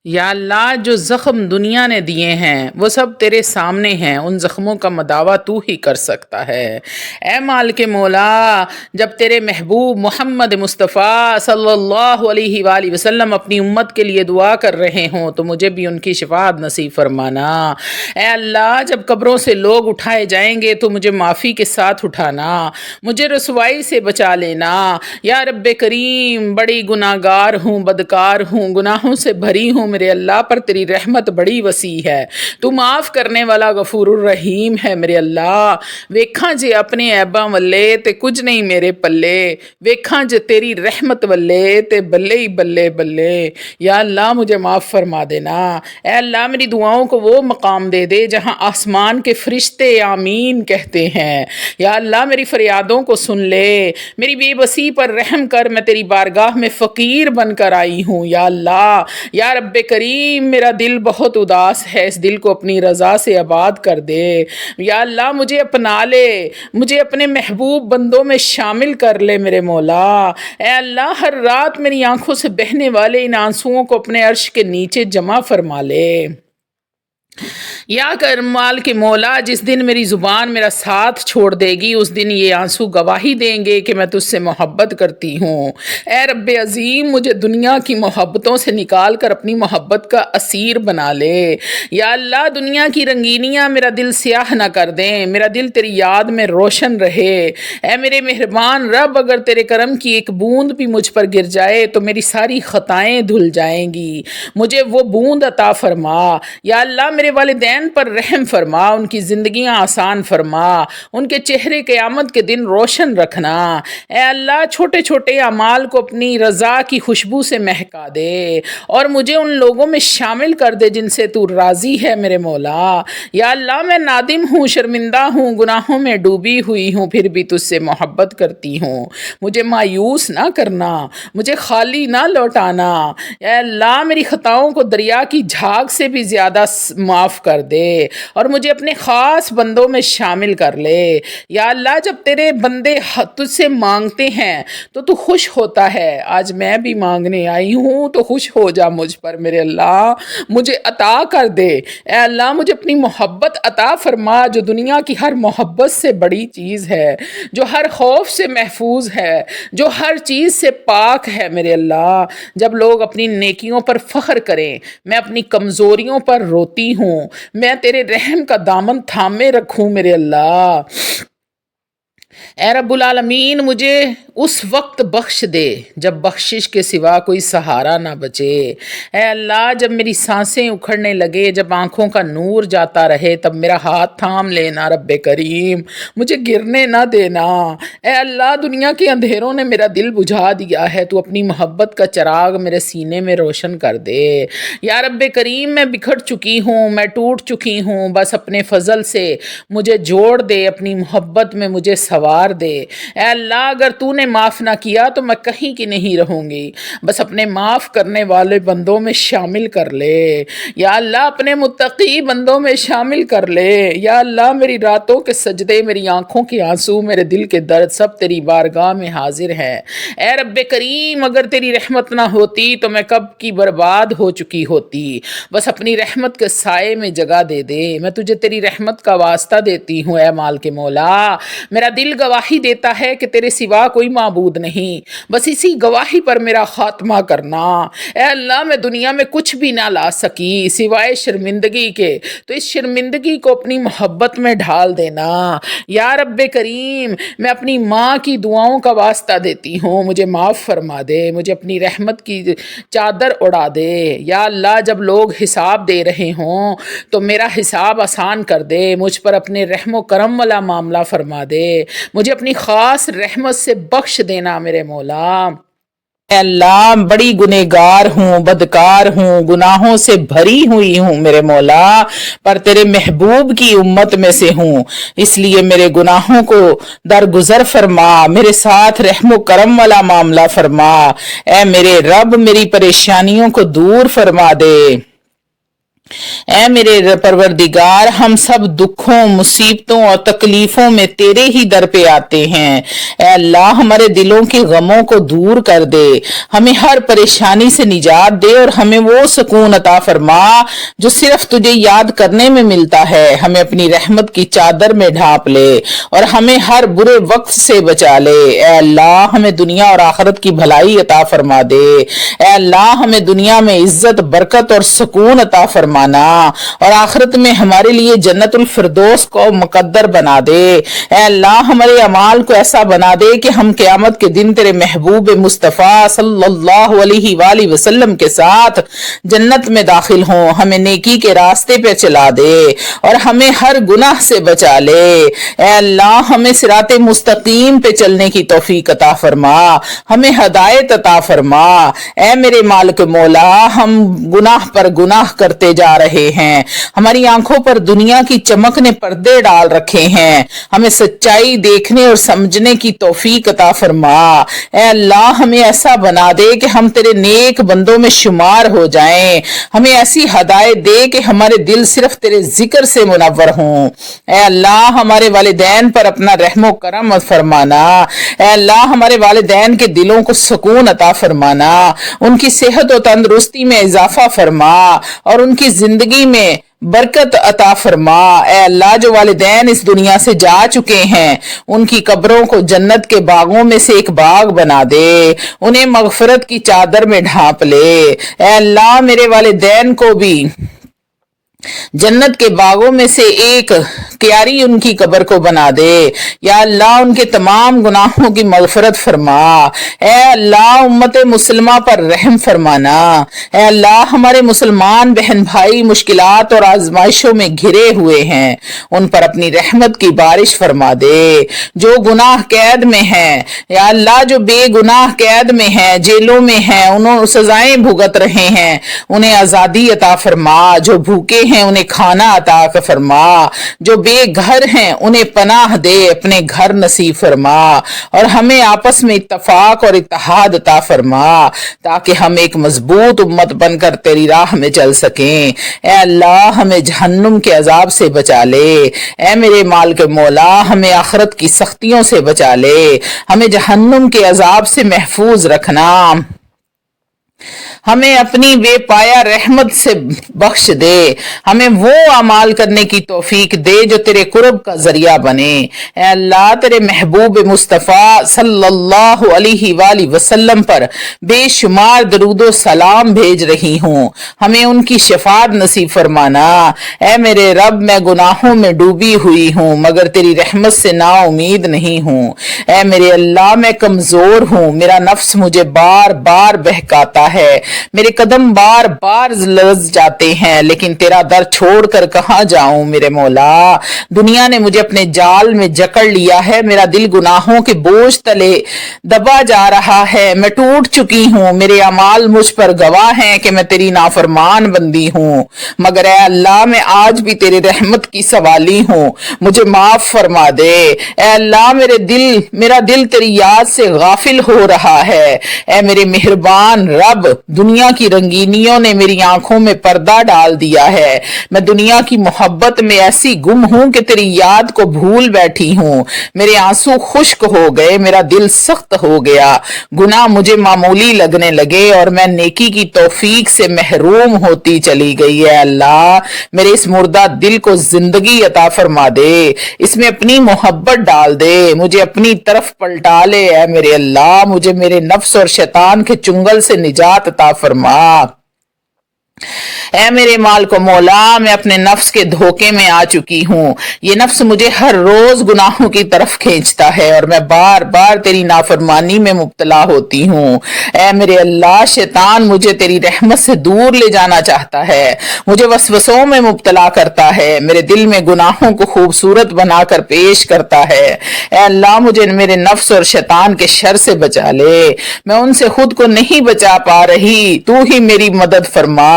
یا اللہ جو زخم دنیا نے دیے ہیں وہ سب تیرے سامنے ہیں، ان زخموں کا مداوع تو ہی کر سکتا ہے۔ اے مالک مولا، جب تیرے محبوب محمد مصطفیٰ صلی اللہ علیہ وآلہ وسلم اپنی امت کے لیے دعا کر رہے ہوں تو مجھے بھی ان کی شفاعت نصیب فرمانا۔ اے اللہ جب قبروں سے لوگ اٹھائے جائیں گے تو مجھے معافی کے ساتھ اٹھانا، مجھے رسوائی سے بچا لینا۔ یا رب کریم، بڑی گناہ گار ہوں، بدکار ہوں، گناہوں سے بھری ہوں میرے اللہ، پر تیری رحمت بڑی وسیع ہے، تو معاف کرنے والا غفور الرحیم ہے میرے اللہ۔ ویکھاں جے اپنے عیباں ولے تے کچھ نہیں میرے پلے، ویکھاں جے تیری رحمت ولے تے بلے ہی بلے بلے۔ یا اللہ مجھے معاف فرما دینا۔ اے اللہ میری دعاؤں کو وہ مقام دے دے جہاں آسمان کے فرشتے آمین کہتے ہیں۔ یا اللہ میری فریادوں کو سن لے، میری بے بسی پر رحم کر، میں تیری بارگاہ میں فقیر بن کر آئی ہوں یا اللہ۔ یا رب کریم، میرا دل بہت اداس ہے، اس دل کو اپنی رضا سے آباد کر دے۔ یا اللہ مجھے اپنا لے، مجھے اپنے محبوب بندوں میں شامل کر لے میرے مولا۔ اے اللہ ہر رات میری آنکھوں سے بہنے والے ان آنسوؤں کو اپنے عرش کے نیچے جمع فرما لے۔ یا کرمال کے مولا، جس دن میری زبان میرا ساتھ چھوڑ دے گی اس دن یہ آنسو گواہی دیں گے کہ میں تجھ سے محبت کرتی ہوں۔ اے رب عظیم، مجھے دنیا کی محبتوں سے نکال کر اپنی محبت کا اسیر بنا لے۔ یا اللہ دنیا کی رنگینیاں میرا دل سیاہ نہ کر دیں، میرا دل تیری یاد میں روشن رہے۔ اے میرے مہربان رب، اگر تیرے کرم کی ایک بوند بھی مجھ پر گر جائے تو میری ساری خطائیں دھل جائیں گی، مجھے وہ بوند عطا فرما۔ یا اللہ میرے والدین پر رحم فرما، ان کی زندگیاں آسان فرما، ان کے چہرے قیامت کے دن روشن رکھنا۔ اے اللہ چھوٹے چھوٹے اعمال کو اپنی رضا کی خوشبو سے مہکا دے اور مجھے ان لوگوں میں شامل کر دے جن سے تو راضی ہے میرے مولا۔ یا اللہ میں نادم ہوں، شرمندہ ہوں، گناہوں میں ڈوبی ہوئی ہوں، پھر بھی تجھ سے محبت کرتی ہوں۔ مجھے مایوس نہ کرنا، مجھے خالی نہ لوٹانا۔ اے اللہ میری خطاؤں کو دریا کی جھاگ سے بھی زیادہ معاف کر دے اور مجھے اپنے خاص بندوں میں شامل کر لے۔ یا اللہ جب تیرے بندے تجھ سے مانگتے ہیں تو خوش ہوتا ہے، آج میں بھی مانگنے آئی ہوں تو خوش ہو جا مجھ پر میرے اللہ، مجھے عطا کر دے۔ اے اللہ مجھے اپنی محبت عطا فرما جو دنیا کی ہر محبت سے بڑی چیز ہے، جو ہر خوف سے محفوظ ہے، جو ہر چیز سے پاک ہے میرے اللہ۔ جب لوگ اپنی نیکیوں پر فخر کریں، میں اپنی کمزوریوں پر روتی ہوں، میں تیرے رحم کا دامن تھامے رکھوں میرے اللہ۔ اے رب العالمین مجھے اس وقت بخش دے جب بخشش کے سوا کوئی سہارا نہ بچے۔ اے اللہ جب میری سانسیں اکھڑنے لگے، جب آنکھوں کا نور جاتا رہے، تب میرا ہاتھ تھام لینا رب کریم، مجھے گرنے نہ دینا۔ اے اللہ دنیا کے اندھیروں نے میرا دل بجھا دیا ہے، تو اپنی محبت کا چراغ میرے سینے میں روشن کر دے۔ یا رب کریم میں بکھر چکی ہوں، میں ٹوٹ چکی ہوں، بس اپنے فضل سے مجھے جوڑ دے، اپنی محبت میں مجھے سوار دے۔ اے اللہ اگر تو نے معاف نہ کیا تو میں کہیں کی نہیں رہوں گی، بس اپنے معاف کرنے والے بندوں میں شامل کر لے۔ یا اللہ اپنے متقی بندوں میں شامل کر لے۔ یا اللہ میری راتوں کے سجدے، میری آنکھوں کے آنسو، میرے دل کے درد سب تیری بارگاہ میں حاضر ہیں۔ اے رب کریم اگر تیری رحمت نہ ہوتی تو میں کب کی برباد ہو چکی ہوتی، بس اپنی رحمت کے سائے میں جگہ دے دے۔ میں تجھے تیری رحمت کا واسطہ دیتی ہوں اے مال کے مولا، میرا دل گواہی دیتا ہے کہ تیرے سوا کوئی معبود نہیں، بس اسی گواہی پر میرا خاتمہ کرنا۔ اے اللہ میں دنیا میں کچھ بھی نہ لا سکی سوائے شرمندگی کے، تو اس شرمندگی کو اپنی محبت میں ڈھال دینا۔ یا رب کریم میں اپنی ماں کی دعاؤں کا واسطہ دیتی ہوں، مجھے معاف فرما دے، مجھے اپنی رحمت کی چادر اڑا دے۔ یا اللہ جب لوگ حساب دے رہے ہوں تو میرا حساب آسان کر دے، مجھ پر اپنے رحم و کرم والا معاملہ فرما دے، مجھے اپنی خاص رحمت سے بخش دینا میرے مولا۔ اے اللہ بڑی گنہگار ہوں، بدکار ہوں، گناہوں سے بھری ہوئی ہوں میرے مولا، پر تیرے محبوب کی امت میں سے ہوں، اس لیے میرے گناہوں کو درگزر فرما، میرے ساتھ رحم و کرم والا معاملہ فرما۔ اے میرے رب میری پریشانیوں کو دور فرما دے۔ اے میرے پروردگار، ہم سب دکھوں، مصیبتوں اور تکلیفوں میں تیرے ہی در پہ آتے ہیں۔ اے اللہ، ہمارے دلوں کے غموں کو دور کر دے، ہمیں ہر پریشانی سے نجات دے اور ہمیں وہ سکون عطا فرما جو صرف تجھے یاد کرنے میں ملتا ہے۔ ہمیں اپنی رحمت کی چادر میں ڈھانپ لے اور ہمیں ہر برے وقت سے بچا لے۔ اے اللہ، ہمیں دنیا اور آخرت کی بھلائی عطا فرما دے۔ اے اللہ، ہمیں دنیا میں عزت، برکت اور سکون عطا فرما اور آخرت میں ہمارے لیے جنت الفردوس کو مقدر بنا دے۔ اے اللہ، ہمارے اعمال کو ایسا بنا دے کہ ہم قیامت کے دن تیرے محبوب مصطفیٰ صلی اللہ علیہ وآلہ وسلم کے ساتھ جنت میں داخل ہوں۔ ہمیں نیکی کے راستے پہ چلا دے اور ہمیں ہر گناہ سے بچا لے۔ اے اللہ، ہمیں صراط مستقیم پہ چلنے کی توفیق عطا فرما، ہمیں ہدایت عطا فرما۔ اے میرے مالک مولا، ہم گناہ پر گناہ کرتے جا رہے ہیں، ہماری آنکھوں پر دنیا کی چمک نے پردے ڈال رکھے ہیں، ہمیں سچائی دیکھنے اور سمجھنے کی توفیق عطا فرما۔ اے اللہ، ہمیں ایسا بنا دے کہ ہم تیرے نیک بندوں میں شمار ہو جائیں، ہمیں ایسی ہدایت دے کہ ہمارے دل صرف تیرے ذکر سے منور ہوں۔ اے اللہ، ہمارے والدین پر اپنا رحم و کرم فرمانا۔ اے اللہ، ہمارے والدین کے دلوں کو سکون عطا فرمانا، ان کی صحت و تندرستی میں اضافہ فرما اور ان کی زندگی میں برکت عطا فرما۔ اے اللہ، جو والدین اس دنیا سے جا چکے ہیں، ان کی قبروں کو جنت کے باغوں میں سے ایک باغ بنا دے، انہیں مغفرت کی چادر میں ڈھانپ لے۔ اے اللہ، میرے والدین کو بھی جنت کے باغوں میں سے ایک کیاری ان کی قبر کو بنا دے۔ یا اللہ، ان کے تمام گناہوں کی مغفرت فرما۔ اے اللہ، امت مسلمہ پر رحم فرمانا۔ اے اللہ، ہمارے مسلمان بہن بھائی مشکلات اور آزمائشوں میں گھرے ہوئے ہیں، ان پر اپنی رحمت کی بارش فرما دے۔ جو گناہ قید میں ہیں، یا اللہ، جو بے گناہ قید میں ہیں، جیلوں میں ہیں، انہوں سزائیں بھگت رہے ہیں، انہیں آزادی عطا فرما۔ جو بھوکے ہیں انہیں کھانا عطا فرما، جو بے گھر ہیں انہیں پناہ دے، اپنے گھر نصیب فرما اور ہمیں آپس میں اتفاق اور اتحاد عطا فرما تاکہ ہم ایک مضبوط امت بن کر تیری راہ میں چل سکیں۔ اے اللہ، ہمیں جہنم کے عذاب سے بچا لے۔ اے میرے مالک مولا، ہمیں آخرت کی سختیوں سے بچا لے، ہمیں جہنم کے عذاب سے محفوظ رکھنا، ہمیں اپنی بے پایا رحمت سے بخش دے، ہمیں وہ اعمال کرنے کی توفیق دے جو تیرے قرب کا ذریعہ بنے۔ اے اللہ، تیرے محبوب مصطفیٰ صلی اللہ علیہ وآلہ وسلم پر بے شمار درود و سلام بھیج رہی ہوں، ہمیں ان کی شفاعت نصیب فرمانا۔ اے میرے رب، میں گناہوں میں ڈوبی ہوئی ہوں مگر تیری رحمت سے نا امید نہیں ہوں۔ اے میرے اللہ، میں کمزور ہوں، میرا نفس مجھے بار بار بہکاتا ہے، میرے قدم بار بار لرز جاتے ہیں، لیکن تیرا در چھوڑ کر کہاں جاؤں میرے مولا۔ دنیا نے مجھے اپنے جال میں جکڑ لیا ہے، میرا دل گناہوں کے بوجھ تلے دبا جا رہا ہے، میں ٹوٹ چکی ہوں، میرے اعمال مجھ پر گواہ ہیں کہ میں تیری نافرمان بندی ہوں، مگر اے اللہ، میں آج بھی تیرے رحمت کی سوالی ہوں، مجھے معاف فرما دے۔ اے اللہ، میرا دل تیری یاد سے غافل ہو رہا ہے۔ اے میرے مہربان رب، دنیا کی رنگینیوں نے میری آنکھوں میں پردہ ڈال دیا ہے، میں دنیا کی محبت میں ایسی گم ہوں کہ تیری یاد کو بھول بیٹھی ہوں، میرے آنسو خشک ہو گئے، میرا دل سخت ہو گیا، گناہ مجھے معمولی لگنے لگے اور میں نیکی کی توفیق سے محروم ہوتی چلی گئی۔ ہے اللہ، میرے اس مردہ دل کو زندگی عطا فرما دے، اس میں اپنی محبت ڈال دے، مجھے اپنی طرف پلٹا لے۔ اے میرے اللہ، مجھے میرے نفس اور شیطان کے چنگل سے نجات عطا فرما۔ اے میرے مالک و مولا، میں اپنے نفس کے دھوکے میں آ چکی ہوں، یہ نفس مجھے ہر روز گناہوں کی طرف کھینچتا ہے اور میں بار بار تیری نافرمانی میں مبتلا ہوتی ہوں۔ اے میرے اللہ، شیطان مجھے تیری رحمت سے دور لے جانا چاہتا ہے، مجھے وسوسوں میں مبتلا کرتا ہے، میرے دل میں گناہوں کو خوبصورت بنا کر پیش کرتا ہے۔ اے اللہ، مجھے میرے نفس اور شیطان کے شر سے بچا لے، میں ان سے خود کو نہیں بچا پا رہی، تو ہی میری مدد فرما۔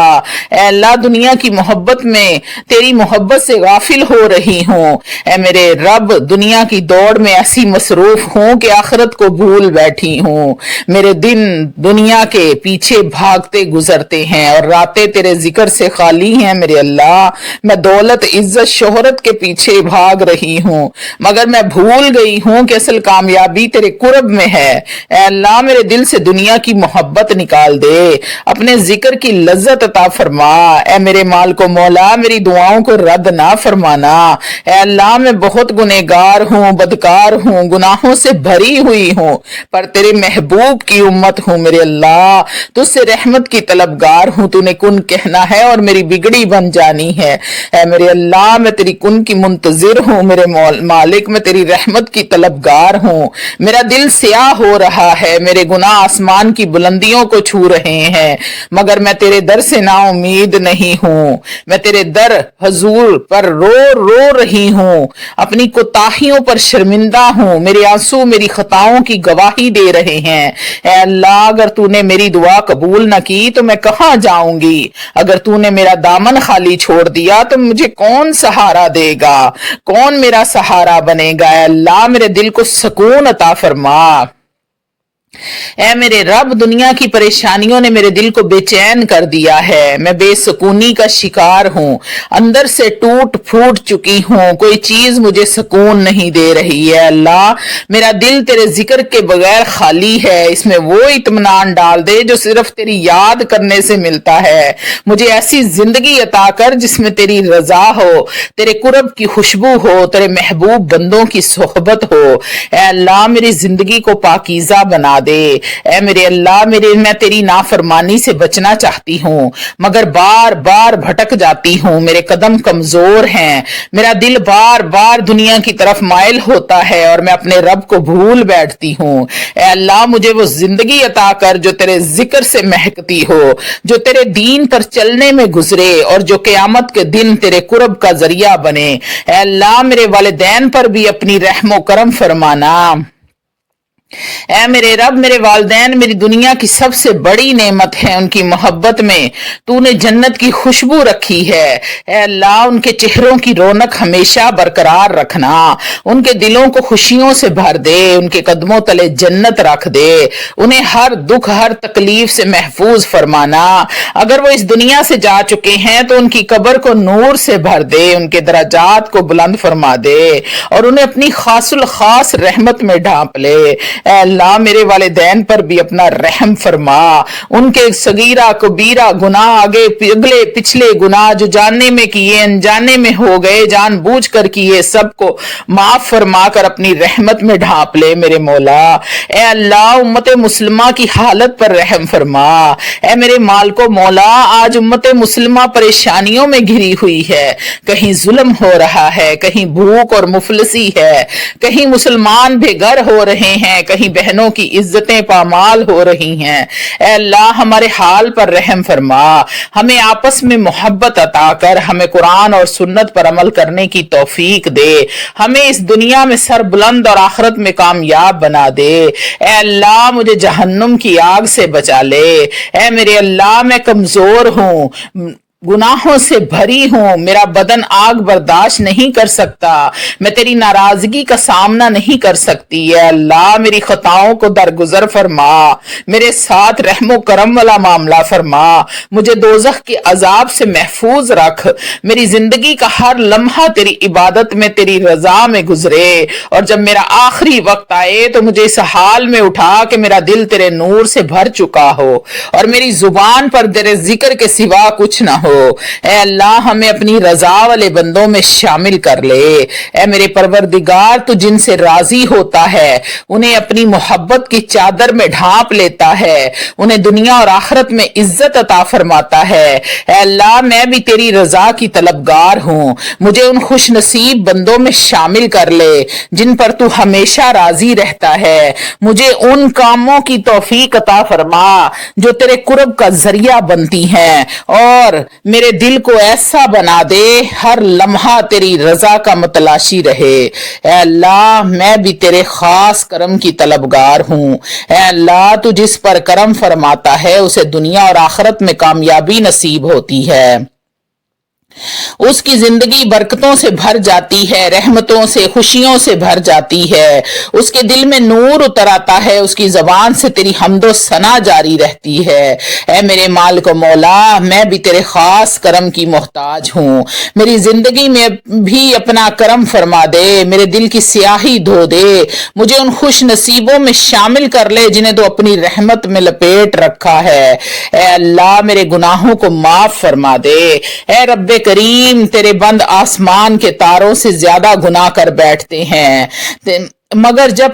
اے اے اللہ دنیا کی محبت میں تیری محبت سے غافل ہو رہی ہوں، اے میرے رب دنیا کی دوڑ میں ایسی مصروف ہوں کہ آخرت کو بھول بیٹھی ہوں، میرے دن دنیا کے پیچھے بھاگتے گزرتے ہیں اور راتیں تیرے ذکر سے خالی ہیں میرے اللہ، میں دولت عزت شہرت کے پیچھے بھاگ رہی ہوں مگر میں بھول گئی ہوں کہ اصل کامیابی تیرے قرب میں ہے، اے اللہ میرے دل سے دنیا کی محبت نکال دے، اپنے ذکر کی لذت عطا فرما، اے میرے مالک و مولا میری دعاؤں کو رد نہ فرمانا، اے اللہ میں بہت گنہگار ہوں، بدکار ہوں، گناہوں سے بھری ہوئی ہوں، پر تیرے محبوب کی امت ہوں میرے اللہ، تجھ سے رحمت کی طلبگار ہوں، تو نے کن کہنا ہے اور میری بگڑی بن جانی ہے، اے میرے اللہ میں تیری کن کی منتظر ہوں میرے مالک، میں تیری رحمت کی طلبگار ہوں، میرا دل سیاہ ہو رہا ہے، میرے گناہ آسمان کی بلندیوں کو چھو رہے ہیں مگر میں تیرے در سے نا امید نہیں ہوں، میں تیرے در حضور پر رو رہی ہوں، اپنی کوتاہیوں پر شرمندہ ہوں، میرے آنسو میری خطاؤں کی گواہی دے رہے ہیں، اے اللہ اگر تو نے میری دعا قبول نہ کی تو میں کہاں جاؤں گی، اگر تو نے میرا دامن خالی چھوڑ دیا تو مجھے کون سہارا دے گا، کون میرا سہارا بنے گا، اے اللہ میرے دل کو سکون عطا فرما، اے میرے رب دنیا کی پریشانیوں نے میرے دل کو بے چین کر دیا ہے، میں بے سکونی کا شکار ہوں، اندر سے ٹوٹ پھوٹ چکی ہوں، کوئی چیز مجھے سکون نہیں دے رہی ہے، اللہ میرا دل تیرے ذکر کے بغیر خالی ہے، اس میں وہ اطمینان ڈال دے جو صرف تیری یاد کرنے سے ملتا ہے، مجھے ایسی زندگی عطا کر جس میں تیری رضا ہو، تیرے قرب کی خوشبو ہو، تیرے محبوب بندوں کی صحبت ہو، اے اللہ میری زندگی کو پاکیزہ بنا دے، اے میرے اللہ میں تیری نافرمانی سے بچنا چاہتی ہوں مگر بار بار بھٹک جاتی ہوں، میرے قدم کمزور ہیں، میرا دل بار بار دنیا کی طرف مائل ہوتا ہے اور میں اپنے رب کو بھول بیٹھتی ہوں، اے اللہ مجھے وہ زندگی عطا کر جو تیرے ذکر سے مہکتی ہو، جو تیرے دین پر چلنے میں گزرے اور جو قیامت کے دن تیرے قرب کا ذریعہ بنے، اے اللہ میرے والدین پر بھی اپنی رحم و کرم فرمانا، اے میرے رب میرے والدین میری دنیا کی سب سے بڑی نعمت ہے، ان کی محبت میں تو نے جنت کی خوشبو رکھی ہے، اے اللہ ان کے چہروں کی رونق ہمیشہ برقرار رکھنا، ان کے دلوں کو خوشیوں سے بھر دے، ان کے قدموں تلے جنت رکھ دے، انہیں ہر دکھ ہر تکلیف سے محفوظ فرمانا، اگر وہ اس دنیا سے جا چکے ہیں تو ان کی قبر کو نور سے بھر دے، ان کے درجات کو بلند فرما دے اور انہیں اپنی خاص الخاص رحمت میں ڈھانپ لے، اے اللہ میرے والدین پر بھی اپنا رحم فرما، ان کے صغیرہ کبیرہ گناہ اگلے پچھلے گناہ جو جاننے میں کیے انجانے میں ہو گئے جان بوجھ کر کیے سب کو معاف فرما کر اپنی رحمت میں ڈھانپ لے میرے مولا، اے اللہ امت مسلمہ کی حالت پر رحم فرما، اے میرے مالک و مولا آج امت مسلمہ پریشانیوں میں گھری ہوئی ہے، کہیں ظلم ہو رہا ہے، کہیں بھوک اور مفلسی ہے، کہیں مسلمان بے گھر ہو رہے ہیں، کہیں بہنوں کی عزتیں پامال ہو رہی ہیں، اے اللہ ہمارے حال پر رحم فرما، ہمیں آپس میں محبت عطا کر، ہمیں قرآن اور سنت پر عمل کرنے کی توفیق دے، ہمیں اس دنیا میں سر بلند اور آخرت میں کامیاب بنا دے، اے اللہ مجھے جہنم کی آگ سے بچا لے، اے میرے اللہ میں کمزور ہوں، گناہوں سے بھری ہوں، میرا بدن آگ برداشت نہیں کر سکتا، میں تیری ناراضگی کا سامنا نہیں کر سکتی، اے اللہ میری خطاؤں کو درگزر فرما، میرے ساتھ رحم و کرم والا معاملہ فرما، مجھے دوزخ کے عذاب سے محفوظ رکھ، میری زندگی کا ہر لمحہ تیری عبادت میں تیری رضا میں گزرے، اور جب میرا آخری وقت آئے تو مجھے اس حال میں اٹھا کہ میرا دل تیرے نور سے بھر چکا ہو اور میری زبان پر تیرے ذکر کے سوا کچھ نہ ہو، اے اللہ ہمیں اپنی رضا والے بندوں میں شامل کر لے، اے میرے پروردگار تو جن سے راضی ہوتا ہے انہیں اپنی محبت کی چادر میں ڈھانپ لیتا ہے، انہیں دنیا اور آخرت میں عزت عطا فرماتا ہے، اے اللہ میں بھی تیری رضا کی طلبگار ہوں، مجھے ان خوش نصیب بندوں میں شامل کر لے جن پر تو ہمیشہ راضی رہتا ہے، مجھے ان کاموں کی توفیق عطا فرما جو تیرے قرب کا ذریعہ بنتی ہیں اور میرے دل کو ایسا بنا دے ہر لمحہ تیری رضا کا متلاشی رہے۔ اے اللہ میں بھی تیرے خاص کرم کی طلبگار ہوں۔ اے اللہ تو جس پر کرم فرماتا ہے اسے دنیا اور آخرت میں کامیابی نصیب ہوتی ہے، اس کی زندگی برکتوں سے بھر جاتی ہے، رحمتوں سے خوشیوں سے بھر جاتی ہے، اس کے دل میں نور اتر آتا ہے، اس کی زبان سے تیری حمد و ثنا جاری رہتی ہے۔ اے میرے مالک و مولا میں بھی تیرے خاص کرم کی محتاج ہوں، میری زندگی میں بھی اپنا کرم فرما دے، میرے دل کی سیاہی دھو دے، مجھے ان خوش نصیبوں میں شامل کر لے جنہیں تو اپنی رحمت میں لپیٹ رکھا ہے۔ اے اللہ میرے گناہوں کو معاف فرما دے۔ اے رب کریم تیرے بند آسمان کے تاروں سے زیادہ گناہ کر بیٹھتے ہیں، مگر جب